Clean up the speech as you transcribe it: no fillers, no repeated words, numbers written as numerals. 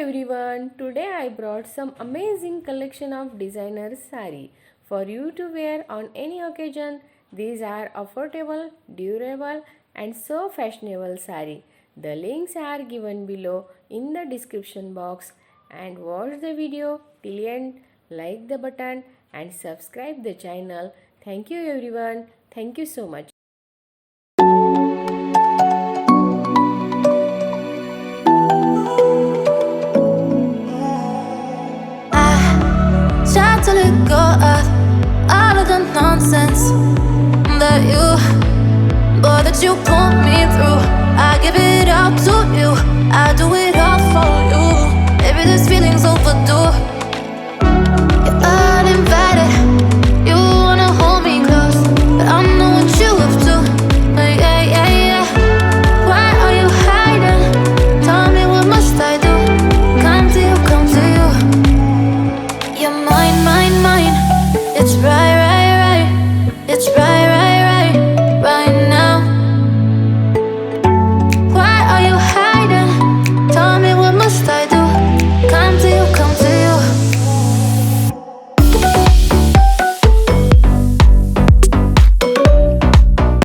everyone, today I brought some amazing collection of designer sari for you to wear on any occasion. These are affordable, durable and so fashionable sari. The links are given below in the description box and watch the video till end, like the button and subscribe the channel. Thank you everyone. Thank you so much. Try to let go of all of the nonsense that you put me through. I give it all to you, I do it all for you. Maybe this feeling's overdue.